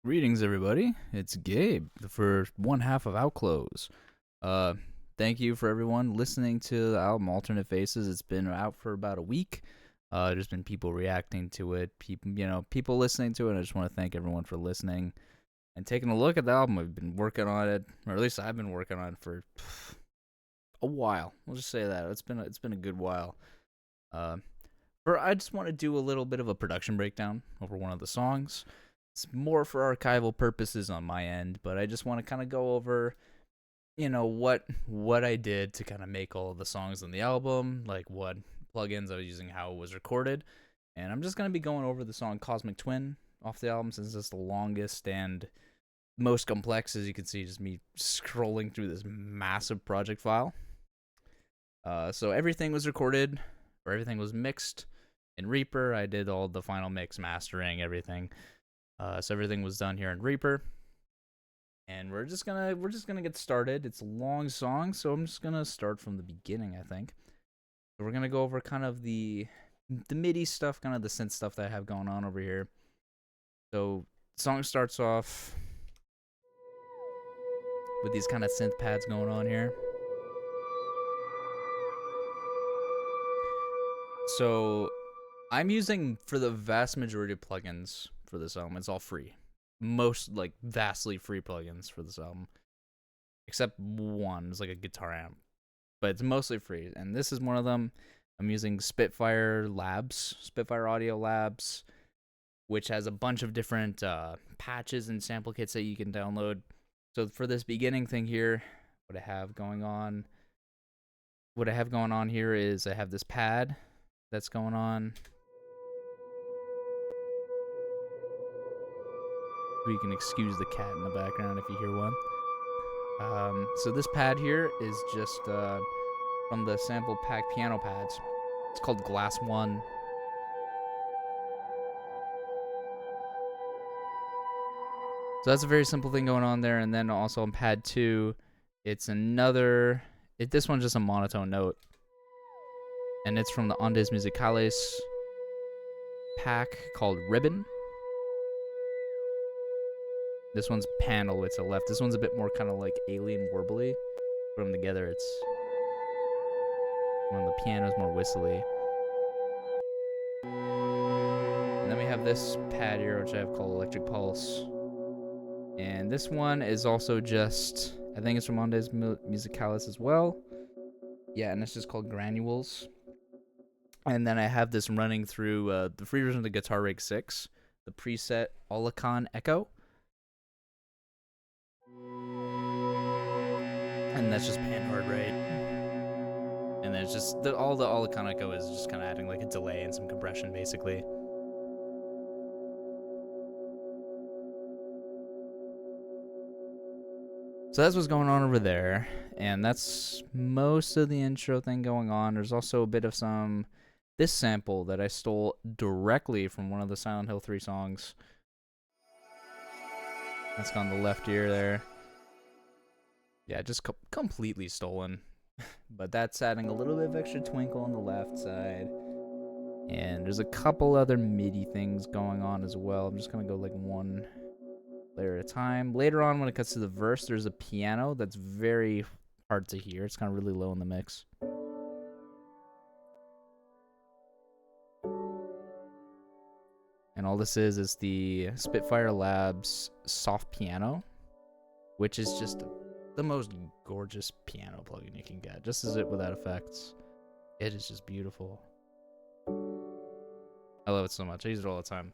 Greetings, everybody. It's Gabe for one half of Outclose. Uh, Thank you for everyone listening to the album Alternate Faces. It's been out for about a week. There's been people reacting to it, people listening to it. I just want to thank everyone for listening and taking a look at the album. We've been working on it, or at least I've been working on it for a while. We'll just say that it's been a good while. Uh, I just want to do a little bit of a production breakdown over one of the songs. It's more for archival purposes on my end, but I just want to kind of go over, what I did to kind of make all of the songs on the album, like what plugins I was using, how it was recorded, and I'm just gonna be going over the song "Cosmic Twin" off the album since it's the longest and most complex, as you can see, just me scrolling through this massive project file. So everything was recorded, or everything was mixed in Reaper. I did all the final mix, mastering, everything. So everything was done here in Reaper, and we're just gonna get started. It's a long song, so I'm just gonna start from the beginning. I think so. We're gonna go over kind of the MIDI stuff, kind of the synth stuff that I have going on over here. So the song starts off with these kind of synth pads going on here. So I'm using, for the vast majority of plugins for this album, it's all free. Most, like, vastly free plugins for this album. Except one, it's like a guitar amp. But it's mostly free, and this is one of them. I'm using Spitfire Audio Labs, which has a bunch of different patches and sample kits that you can download. So for this beginning thing here, what I have going on here is I have this pad that's going on. You can excuse the cat in the background if you hear one. So this pad here is just from the sample pack piano pads. It's called Glass One. So that's a very simple thing going on there. And then also on pad 2, it's this one's just a monotone note. And it's from the Ondes Musicales pack called Ribbon. This one's panel, it's a left. This one's a bit more kind of like alien warbly. Put them together, it's when the piano's more whistly. And then we have this pad here, which I have called Electric Pulse. And this one is also just, I think it's from Ondes Musicales as well. Yeah, and it's just called Granules. And then I have this running through the free version of the Guitar Rig 6, the preset Olicon Echo. And that's just pan hard right. And then it's just all the Olicon Echo is just kind of adding like a delay and some compression, basically. So that's what's going on over there, and that's most of the intro thing going on. There's also a bit of this sample that I stole directly from one of the Silent Hill 3 songs. That's on the left ear there. Yeah, just completely stolen. But that's adding a little bit of extra twinkle on the left side. And there's a couple other MIDI things going on as well. I'm just going to go like one layer at a time. Later on, when it cuts to the verse, there's a piano that's very hard to hear. It's kind of really low in the mix. And all this is the Spitfire Labs soft piano, which is just the most gorgeous piano plugin you can get. Just as it without effects. It is just beautiful. I love it so much. I use it all the time.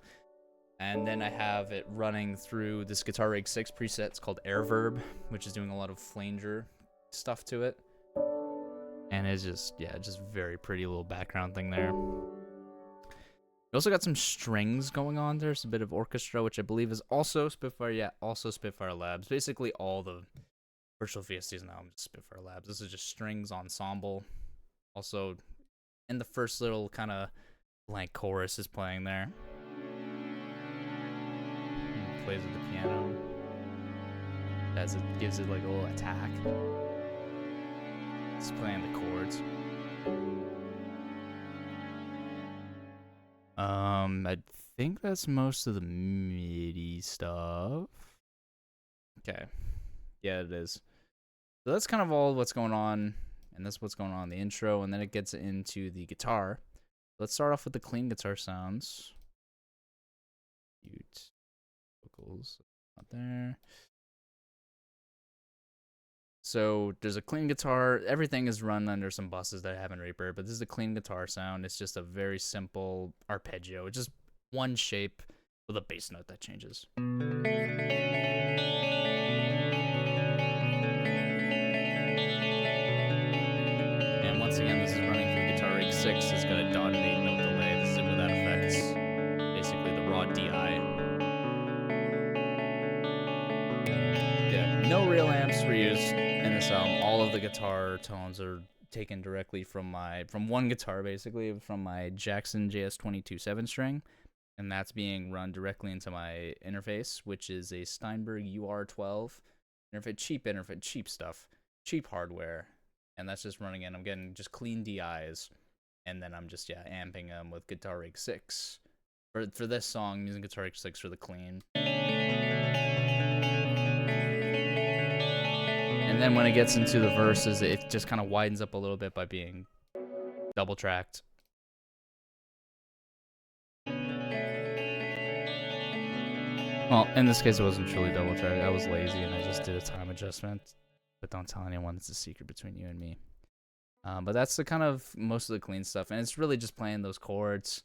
And then I have it running through this Guitar Rig 6 preset. It's called Airverb, which is doing a lot of flanger stuff to it. And it's just very pretty little background thing there. We also got some strings going on. There's a bit of orchestra, which I believe is also Spitfire. Yeah, also Spitfire Labs. Basically, all the Virtual VSTs now are Spitfire Labs. This is just strings ensemble. Also, in the first little kind of blank chorus is playing there. And plays with the piano as it gives it like a little attack. It's playing the chords. I think that's most of the MIDI stuff. Okay. Yeah, it is. So that's kind of all what's going on, and that's what's going on in the intro, and then it gets into the guitar. Let's start off with the clean guitar sounds. Cute vocals out there. So there's a clean guitar. Everything is run under some buses that have in reverb, but this is a clean guitar sound. It's just a very simple arpeggio. It's just one shape with a bass note that changes. And once again, this is running through Guitar Rig 6. It's got a dotted 8-note delay. This is without effects. Basically the raw DI. Yeah, no real amps were used in this album. All of the guitar tones are taken directly from one guitar, basically, from my Jackson JS22 7-string. And that's being run directly into my interface, which is a Steinberg UR12 interface, cheap stuff, cheap hardware, and that's just running in. I'm getting just clean DIs, and then I'm just amping them with Guitar Rig 6. For this song, I'm using Guitar Rig 6 for the clean. And then when it gets into the verses, it just kind of widens up a little bit by being double tracked. Well, in this case, it wasn't truly double tracked. I was lazy and I just did a time adjustment. But don't tell anyone, it's a secret between you and me. But that's the kind of most of the clean stuff. And it's really just playing those chords.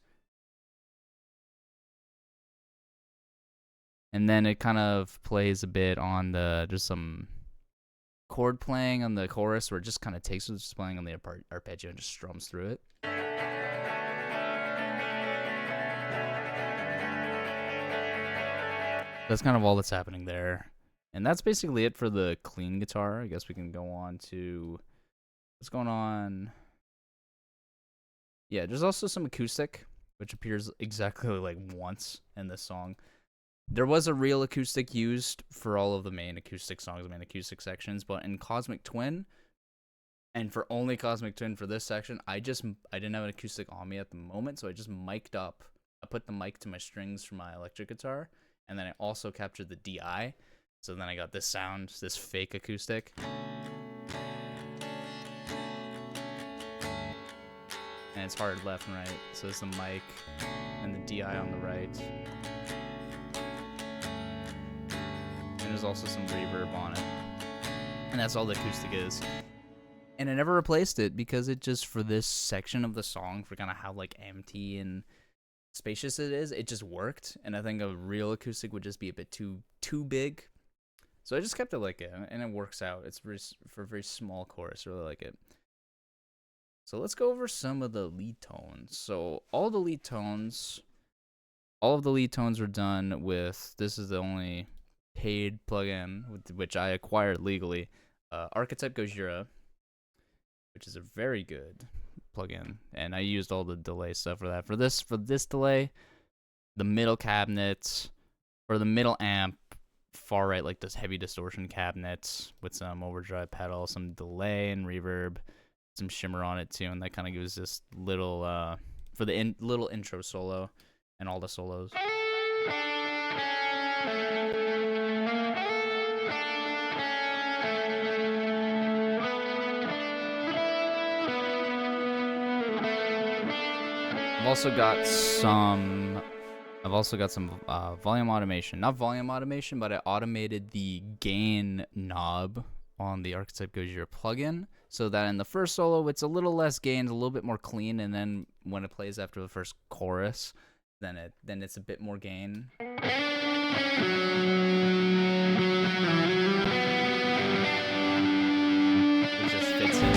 And then it kind of plays a bit on just some chord playing on the chorus where it just kind of takes what's just playing on the arpeggio and just strums through it. That's kind of all that's happening there. And that's basically it for the clean guitar. I guess we can go on to what's going on. Yeah, there's also some acoustic, which appears exactly like once in this song. There was a real acoustic used for all of the main acoustic songs, the main acoustic sections, but in Cosmic Twin, and for only Cosmic Twin for this section, I didn't have an acoustic on me at the moment, so I just mic'd up. I put the mic to my strings for my electric guitar, and then I also captured the DI, so then I got this sound, this fake acoustic. And it's hard left and right, so it's the mic and the DI on the right. And there's also some reverb on it. And that's all the acoustic is. And I never replaced it because it just, for this section of the song, for kind of how like empty and spacious it is, it just worked. And I think a real acoustic would just be a bit too big. So I just kept it like it, and it works out. It's for a very small chorus. I really like it. So let's go over some of the lead tones. So all of the lead tones were done with, this is the only paid plugin which I acquired legally, Archetype Gojira, which is a very good plugin, and I used all the delay stuff for that. For this delay, the middle cabinet or the middle amp, far right, like this heavy distortion cabinet with some overdrive pedal, some delay and reverb, some shimmer on it too, and that kind of gives this little for the little intro solo and all the solos. I've also got some volume automation. Not volume automation, but I automated the gain knob on the Archetype Gojira plugin, so that in the first solo it's a little less gain, a little bit more clean, and then when it plays after the first chorus, then it's a bit more gain. It just fits in.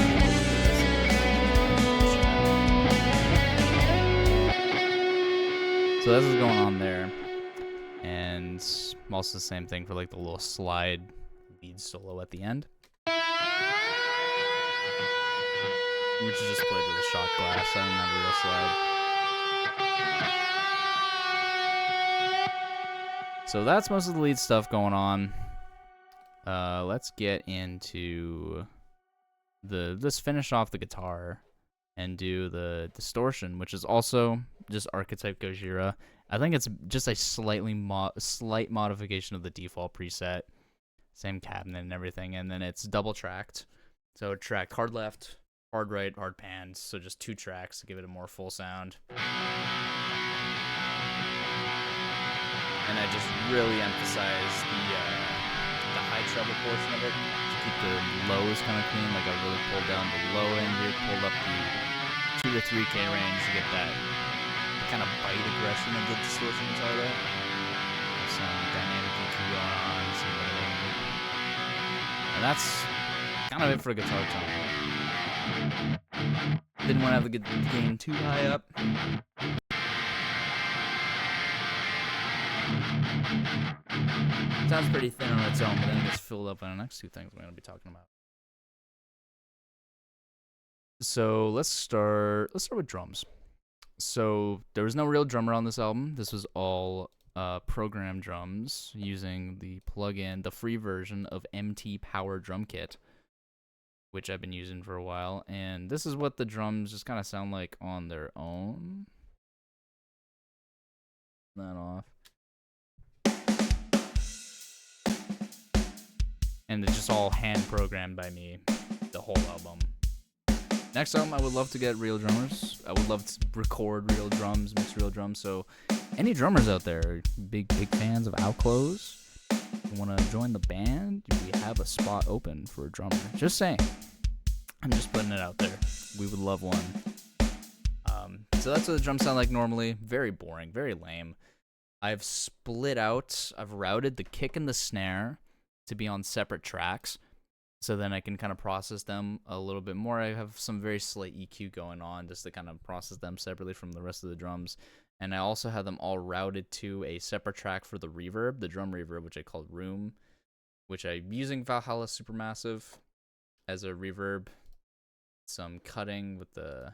So that's what's going on there, and also the same thing for like the little slide lead solo at the end, which is just played with a shot glass. I don't have a real slide. So that's most of the lead stuff going on. Let's get into let's finish off the guitar and do the distortion, which is also just Archetype Gojira. I think it's just a slight modification of the default preset. Same cabinet and everything, and then it's double tracked. So tracked hard left, hard right, hard pans. So just 2 tracks to give it a more full sound. And I just really emphasize the high treble portion of it to keep the lows kind of clean. Like I really pulled down the low end here, pulled up the 2 to 3K range to get that kind of bite aggression of the distortion guitar there. Some dynamic EQ going on, some limiting. And that's kind of it for guitar tone. Didn't want to have the gain too high up. Sounds pretty thin on its own, but then it gets filled up by the next 2 things we're going to be talking about. So let's start with drums. So there was no real drummer on this album. This was all program drums using the plugin, the free version of MT Power Drum Kit, which I've been using for a while. And this is what the drums just kind of sound like on their own. That off. And it's just all hand programmed by me, the whole album. Next album, I would love to get real drummers. I would love to record real drums, mix real drums. So any drummers out there, big fans of Outclose, want to join the band, we have a spot open for a drummer. Just saying. I'm just putting it out there. We would love one. So that's what the drums sound like normally. Very boring, very lame. I've routed the kick and the snare to be on separate tracks, so then I can kind of process them a little bit more. I have some very slight EQ going on just to kind of process them separately from the rest of the drums. And I also have them all routed to a separate track for the reverb, the drum reverb, which I call Room, which I'm using Valhalla Supermassive as a reverb. Some cutting with the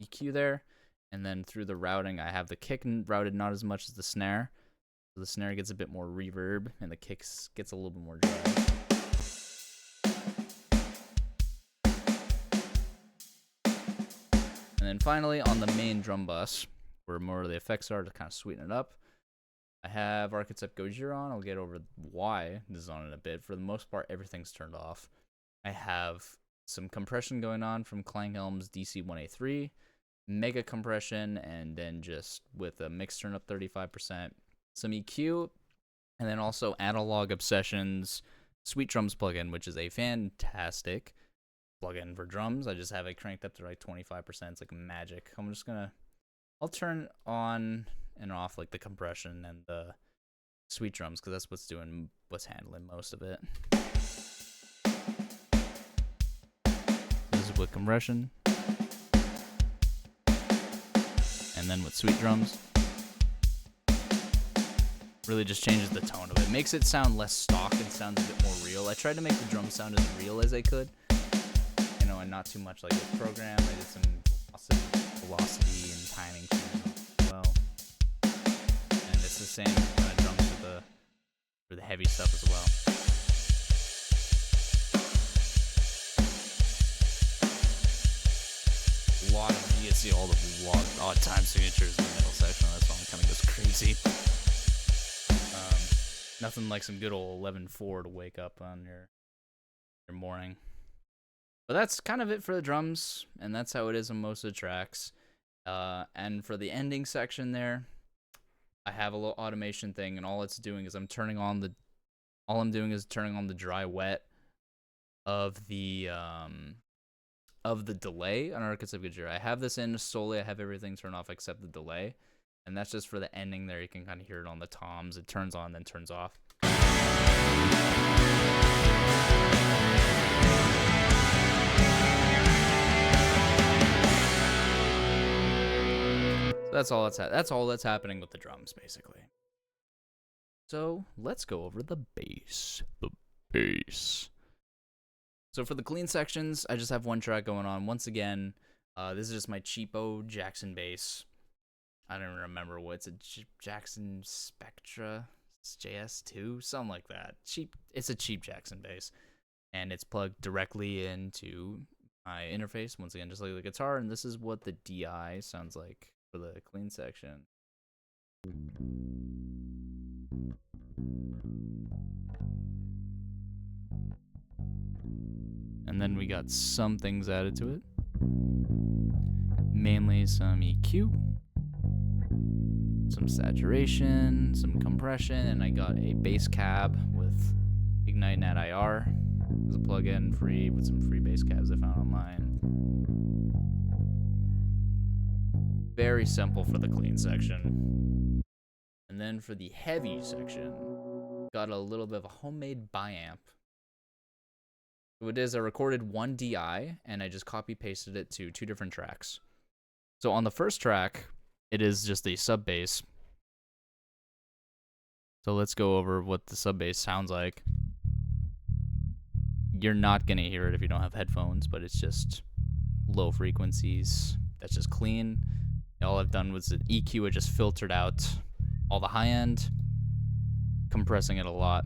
EQ there. And then through the routing, I have the kick routed not as much as the snare. So the snare gets a bit more reverb, and the kick gets a little bit more drive. And then finally, on the main drum bus, where more of the effects are to kind of sweeten it up, I have Archetype Gojira on. I'll get over why this is on in a bit. For the most part, everything's turned off. I have some compression going on from Klanghelm's DC-1A3, mega compression, and then just with a mix turn up 35%, some EQ, and then also Analog Obsessions Sweet Drums plugin, which is a fantastic plugin for drums. I just have it cranked up to like 25%. It's like magic. I'll turn on and off like the compression and the Sweet Drums because that's what's handling most of it. This is with compression. And then with Sweet Drums. Really just changes the tone of it. Makes it sound less stock and sounds a bit more real. I tried to make the drum sound as real as I could. And not too much like this program. I did some velocity and timing as well. And it's the same kind of drums for the heavy stuff as well. A lot of, you can see all the odd time signatures in the middle section of that song kind of goes crazy. Nothing like some good old 11/4 to wake up on your morning. But that's kind of it for the drums, and that's how it is on most of the tracks. And for the ending section there, I have a little automation thing, and all I'm doing is turning on the dry wet of the delay on Archetype Gojira. I have this in solely. I have everything turned off except the delay. And that's just for the ending there. You can kind of hear it on the toms. It turns on, then turns off. So that's all that's happening with the drums, basically. So let's go over the bass. The bass. So for the clean sections, I just have one track going on. Once again, this is just my cheapo Jackson bass. I don't even remember what's a Jackson Spectra, JS2, something like that. It's a cheap Jackson bass, and it's plugged directly into my interface. Once again, just like the guitar, and this is what the DI sounds like for the clean section. And then we got some things added to it. Mainly some EQ, some saturation, some compression, and I got a bass cab with Ignite Nat IR as a plugin, free, with some free bass cabs I found online. Very simple for the clean section. And then for the heavy section, got a little bit of a homemade biamp. So it is, I recorded one DI and I just copy pasted it to 2 different tracks. So on the first track, it is just a sub bass. So let's go over what the sub bass sounds like. You're not gonna hear it if you don't have headphones, but it's just low frequencies. That's just clean. All I've done was the EQ, it just filtered out all the high end, compressing it a lot.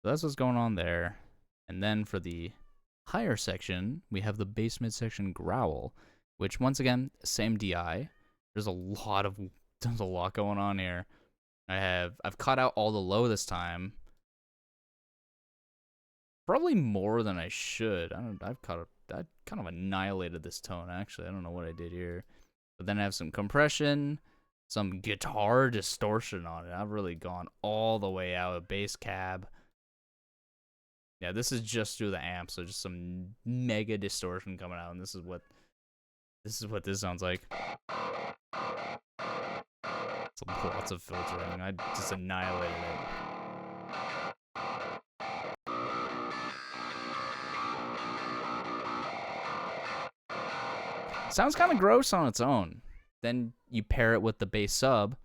So that's what's going on there. And then for the higher section, we have the bass mid section growl, which once again, same DI. There's a lot going on here. I've cut out all the low this time. Probably more than I should. I kind of annihilated this tone actually. I don't know what I did here. But then I have some compression, some guitar distortion on it. I've really gone all the way out. A bass cab. Yeah, this is just through the amp, so just some mega distortion coming out, and this is what this sounds like. It's lots of filtering. I just annihilated it. Sounds kind of gross on its own. Then you pair it with the bass sub.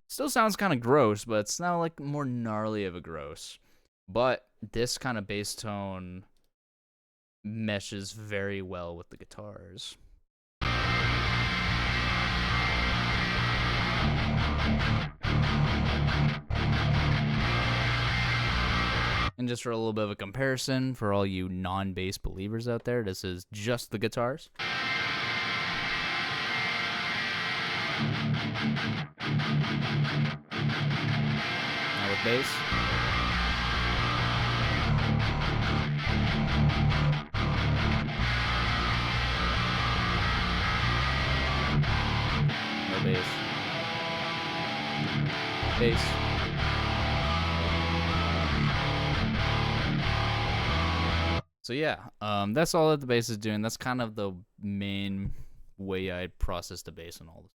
Still sounds kind of gross, but it's not like more gnarly of a gross. But this kind of bass tone meshes very well with the guitars. And just for a little bit of a comparison, for all you non-bass believers out there, this is just the guitars. Now with bass. No bass. Bass. So yeah, that's all that the bass is doing. That's kind of the main way I process the bass and all this.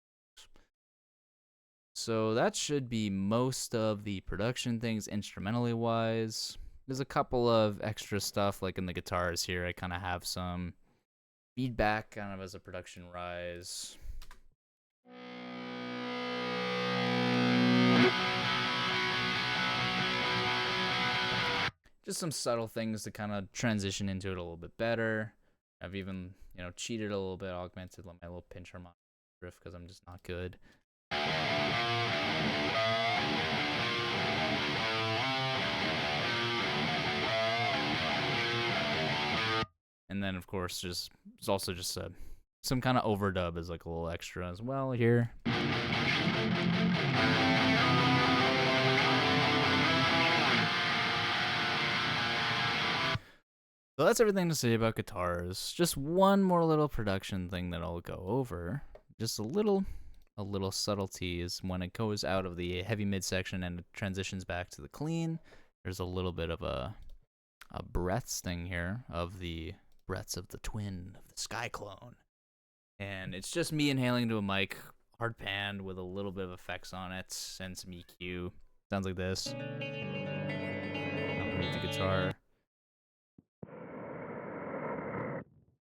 So that should be most of the production things instrumentally wise. There's a couple of extra stuff like in the guitars here. I kind of have some feedback kind of as a production rise. Just some subtle things to kind of transition into it a little bit better. I've even, cheated a little bit, augmented my little pinch harmonic riff because I'm just not good. And then, of course, it's also just some kind of overdub is like a little extra as well here. So that's everything to say about guitars. Just one more little production thing that I'll go over. Just a little subtlety is when it goes out of the heavy midsection and it transitions back to the clean. There's a little bit of a breaths thing here of the breaths of the twin of the Sky Clone. And it's just me inhaling into a mic, hard panned with a little bit of effects on it and some EQ. Sounds like this. Underneath the guitar.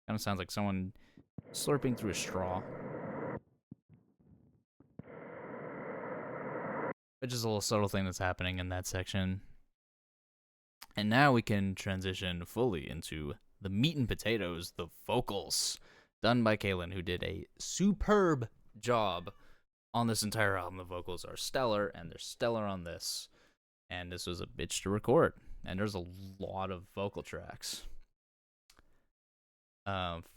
Kind of sounds like someone slurping through a straw. It's just a little subtle thing that's happening in that section. And now we can transition fully into the meat and potatoes, the vocals. done by Kaylin, who did a superb job on this entire album. The vocals are stellar, and they're stellar on this. And this was a bitch to record. And there's a lot of vocal tracks.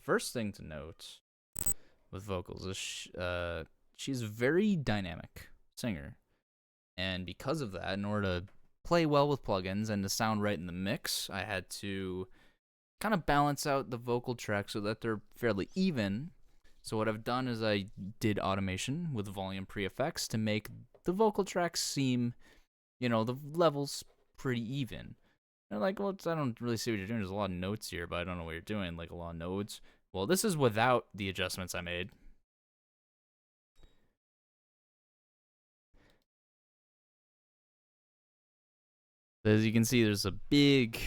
First thing to note with vocals is she's a very dynamic singer. And because of that, in order to play well with plugins and to sound right in the mix, I had to kind of balance out the vocal tracks so that they're fairly even. So what I've done is I did automation with volume pre-effects to make the vocal tracks seem, the levels pretty even. They're like, well, I don't really see what you're doing. There's a lot of notes here, but I don't know what you're doing. Like a lot of nodes. Well, this is without the adjustments I made. As you can see, there's a big,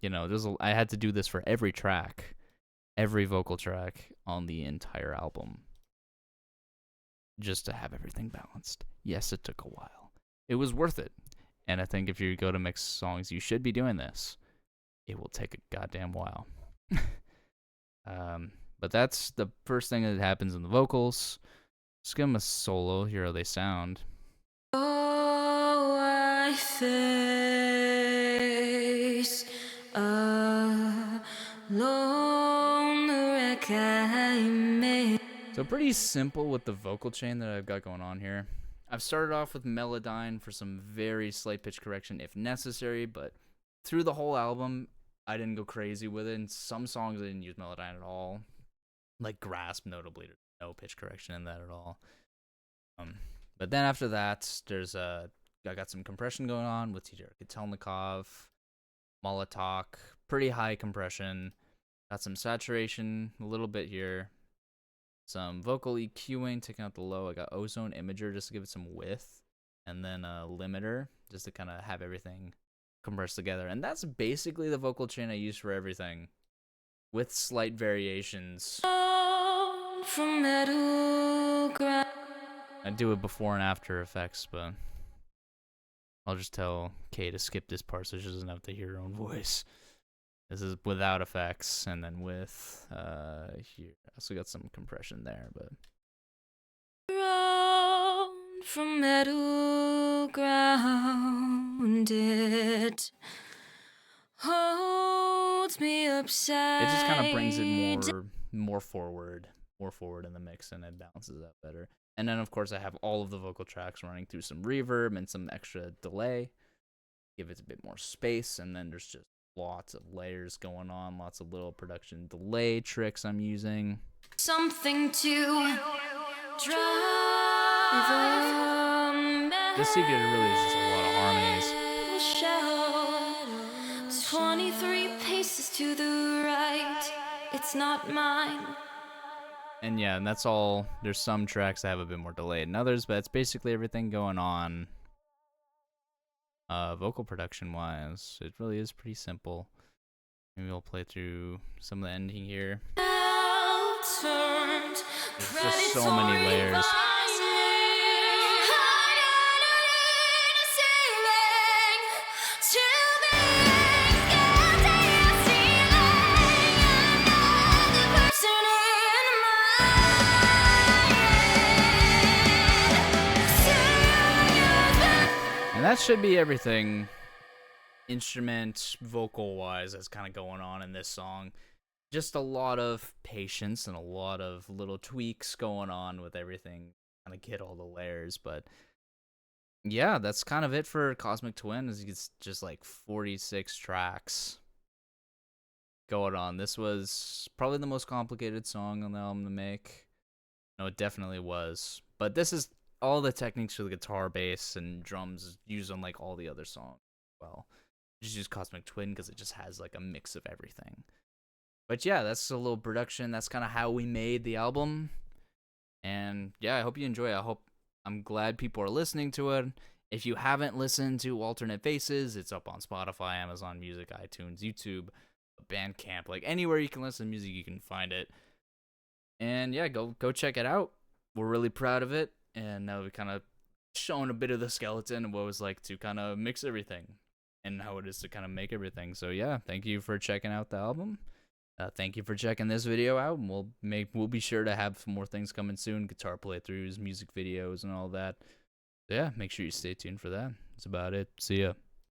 I had to do this for every track, every vocal track on the entire album, just to have everything balanced. Yes, it took a while. It was worth it. And I think if you go to mix songs, you should be doing this. It will take a goddamn while. But that's the first thing that happens in the vocals. Let's give them a solo, hear how they sound. Oh, I face a lone wreck I made. So pretty simple with the vocal chain that I've got going on here. I've started off with Melodyne for some very slight pitch correction if necessary, but through the whole album, I didn't go crazy with it. In some songs, I didn't use Melodyne at all. Like Grasp, notably, there's no pitch correction in that at all. But then after that, I got some compression going on with TJ Kotelnikov, Molotov, pretty high compression. Got some saturation, a little bit here. Some vocal EQing, taking out the low. I got Ozone Imager just to give it some width. And then a limiter just to kind of have everything compressed together. And that's basically the vocal chain I use for everything, with slight variations. From metal ground. I do it before and after effects, but I'll just tell Kay to skip this part so she doesn't have to hear her own voice. This is without effects, and then with here. I also got some compression there, but From metal ground, it holds me upside. it just kind of brings it more forward in the mix, and it balances out better. And then of course I have all of the vocal tracks running through some reverb and some extra delay, give it a bit more space, and then there's just lots of layers going on, lots of little production delay tricks I'm using. Something to drive. This secret really is just a lot of harmonies. 23 paces to the right. It's not mine. And yeah, and that's all. There's some tracks that have a bit more delay than others, but it's basically everything going on. Vocal production wise, it really is pretty simple. Maybe we'll play through some of the ending here. There's just so many layers. And that should be everything instrument, vocal-wise, that's kind of going on in this song. Just a lot of patience and a lot of little tweaks going on with everything, kind of get all the layers. But yeah, that's kind of it for Cosmic Twin. It's just like 46 tracks going on. This was probably the most complicated song on the album to make. No, it definitely was. But this is all the techniques for the guitar, bass, and drums used on like all the other songs. Well, just use Cosmic Twin because it just has like a mix of everything. But yeah, that's a little production. That's kind of how we made the album. And yeah, I hope you enjoy it. I'm glad people are listening to it. If you haven't listened to Alternate Faces, it's up on Spotify, Amazon Music, iTunes, YouTube, Bandcamp, like anywhere you can listen to music, you can find it. And yeah, go check it out. We're really proud of it. And now we've kind of shown a bit of the skeleton and what it was like to kind of mix everything and how it is to kind of make everything. So yeah, thank you for checking out the album. Thank you for checking this video out, and we'll be sure to have some more things coming soon, guitar playthroughs, music videos, and all that. So yeah, make sure you stay tuned for that. That's about it. See ya.